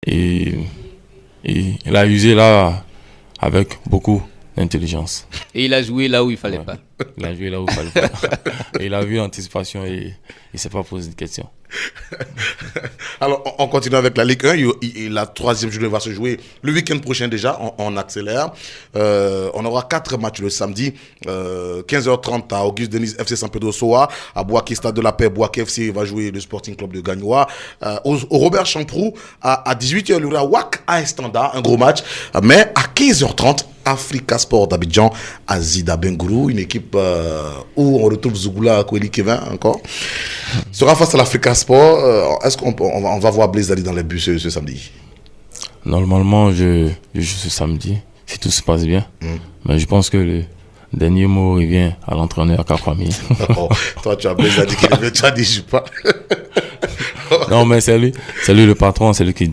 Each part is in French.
Et il a usé là avec beaucoup d'intelligence. Et il a joué là où il fallait pas. Il a joué là où il fallait pas. Et il a vu l'anticipation et il ne s'est pas posé de questions. Alors, on continue avec la Ligue 1. La troisième journée va se jouer le week-end prochain déjà. On accélère. On aura 4 matchs le samedi. 15h30 à Auguste Denis FC San Pedro Soa. À Bouaké, Stade de la Paix, Bouaké FC va jouer le Sporting Club de Gagnoa. Au Robert Champrou, à 18h, il y aura WAC à Estanda, un gros match. Mais à 15h30, Africa Sport d'Abidjan à Zida Bengourou, une équipe où on retrouve Zougoula Koueli Kevin encore. Sera face à l'Africa Sport. Est-ce qu'on va voir Blaise Ali dans les buts ce samedi? Normalement, je joue ce samedi, si tout se passe bien. Mais je pense que le dernier mot revient à l'entraîneur Kakwami. Oh, toi, tu as Blaise Ali qui revient, tu as dit je joue pas. Non, mais c'est lui le patron, c'est lui qui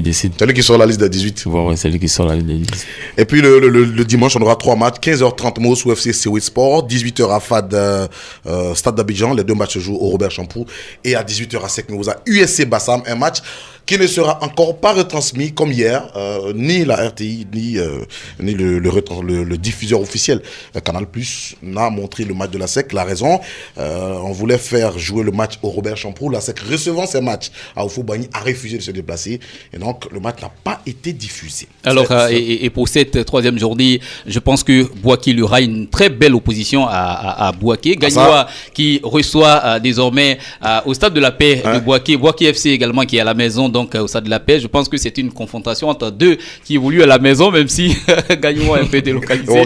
décide. C'est lui qui sort la liste des 18. Ouais, c'est lui qui sort la liste des 18. Et puis le dimanche, on aura 3 matchs. 15h30 Mosou FC Sewe Sport. 18h à FAD Stade d'Abidjan. Les 2 matchs se jouent au Robert Champrou. Et à 18h à Sekmouza USC Bassam. Un match qui ne sera encore pas retransmis comme hier. Ni la RTI, ni le diffuseur officiel. Canal Plus n'a montré le match de la SEC. La raison, on voulait faire jouer le match au Robert Champrou. La SEC recevant ces matchs à Oufou-Bagny a refusé de se déplacer. Et donc, le match n'a pas été diffusé. Alors, et pour cette troisième journée, je pense que Bouaké, il y aura une très belle opposition à Bouaké. Gagnoa qui reçoit désormais au Stade de la Paix de Bouaké. Bouaké FC également qui est à la maison, donc au Stade de la Paix. Je pense que c'est une confrontation entre deux qui évoluent à la maison, même si Gagnoa est un peu délocalisé.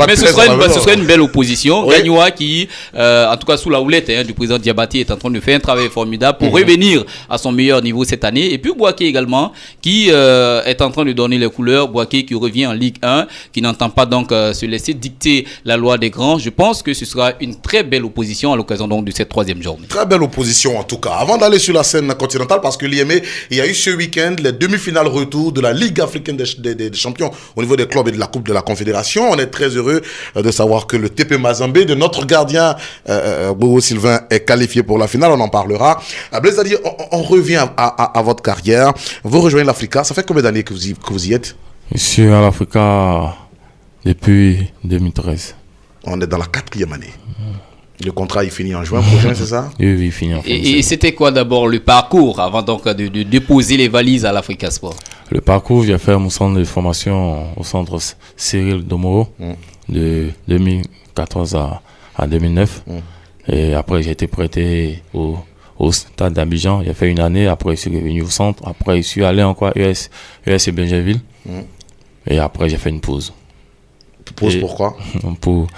Mais ce sera une belle opposition. Oui. Gagnoa qui, en tout cas sous la houlette du président Diabaté, est en train de faire un travail formidable pour revenir à son meilleur niveau cette année. Et puis Bouaké également, qui est en train de donner les couleurs. Bouaké qui revient en Ligue 1, qui n'entend pas donc se laisser dicter la loi des grands. Je pense que ce sera une très belle opposition à l'occasion donc de cette troisième journée. Très belle opposition en tout cas. Avant d'aller sur la scène continentale, parce que l'IME, il y a eu ce week-end les demi-finales retour de la Ligue africaine des champions au niveau des clubs et de la Coupe de la Confédération. On est très heureux de savoir que le TP Mazembe de notre gardien Bobo Sylvain est qualifié pour la finale. On en parlera. Blaise Ali, on revient à votre carrière. Vous rejoignez l'Africa. Ça fait combien d'années que vous y êtes? Je suis à l'Africa depuis 2013. On est dans la 4e année. Le contrat il finit en juin prochain, c'est ça? Oui, il finit en juin. Et c'était quoi d'abord le parcours avant donc de déposer les valises à l'Africa Sport? Le parcours, j'ai fait mon centre de formation au centre Cyril Domoro de 2014 à 2009. Et après, j'ai été prêté au Stade d'Abidjan. J'ai fait une année. Après, je suis revenu au centre. Après, je suis allé encore à ES et Benjerville. Et après, j'ai fait une pause. Pause pourquoi? Pour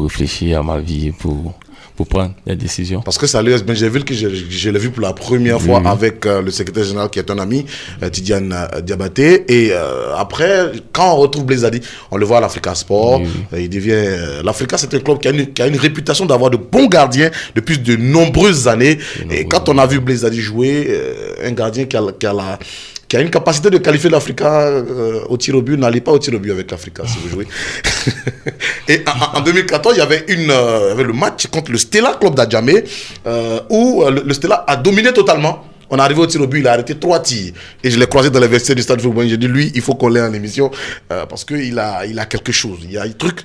réfléchir à ma vie, pour prendre des décisions. Parce que c'est à l'US Benjerville que je l'ai vu pour la première fois avec le secrétaire général qui est un ami, Tidiane Diabaté. Et après, quand on retrouve Blaise Ali, on le voit à l'Africa Sport. Il devient... L'Africa, c'est un club qui a une réputation d'avoir de bons gardiens depuis de nombreuses années. Et quand on a vu Blaise Ali jouer, un gardien qui a une capacité de qualifier l'Africa au tir au but, n'allez pas au tir au but avec l'Africa si vous jouez. Et en 2014, il y avait le match contre le Stella Club d'Adjamé où le Stella a dominé totalement. On est arrivé au tir au but, il a arrêté 3 tirs. Et je l'ai croisé dans les vestiaires du stade football. J'ai dit, lui, il faut qu'on l'ait en émission parce qu'il a quelque chose. Il y a un truc.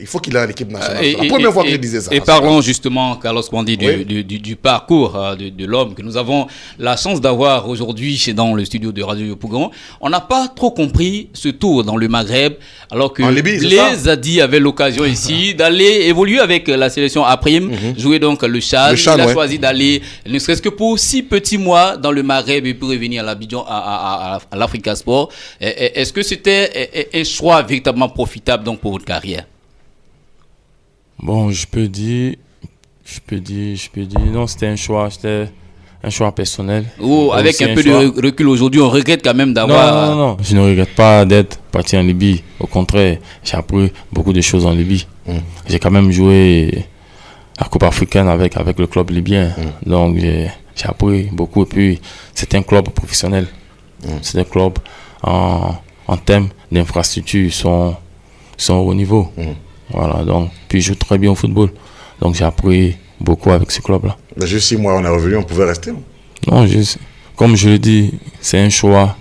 Il faut qu'il ait une équipe nationale. C'est la première fois que je disais ça. Et parlons justement, Carlos Kwandi, du parcours de l'homme que nous avons la chance d'avoir aujourd'hui dans le studio de Radio Yopougon. On n'a pas trop compris ce tour dans le Maghreb, alors que Blaise Ali avait l'occasion ici d'aller évoluer avec la sélection A-Prime, jouer donc le Tchad. Il a choisi d'aller, ne serait-ce que pour 6 petits mois dans le Maghreb et puis revenir à l'Abidjan, à l'Africa Sport. Est-ce que c'était un choix véritablement profitable donc pour votre carrière? Bon, je peux dire, non, c'était un choix personnel. Avec un peu de recul aujourd'hui, on regrette quand même d'avoir... Non, je ne regrette pas d'être parti en Libye. Au contraire, j'ai appris beaucoup de choses en Libye. J'ai quand même joué la Coupe africaine avec le club libyen. Donc, j'ai appris beaucoup. Et puis, c'est un club professionnel. C'est un club en termes d'infrastructure, sont au haut niveau. Voilà, donc, puis je joue très bien au football. Donc j'ai appris beaucoup avec ce club-là. Mais juste 6 mois, on est revenu, on pouvait rester. Non, comme je le dis, c'est un choix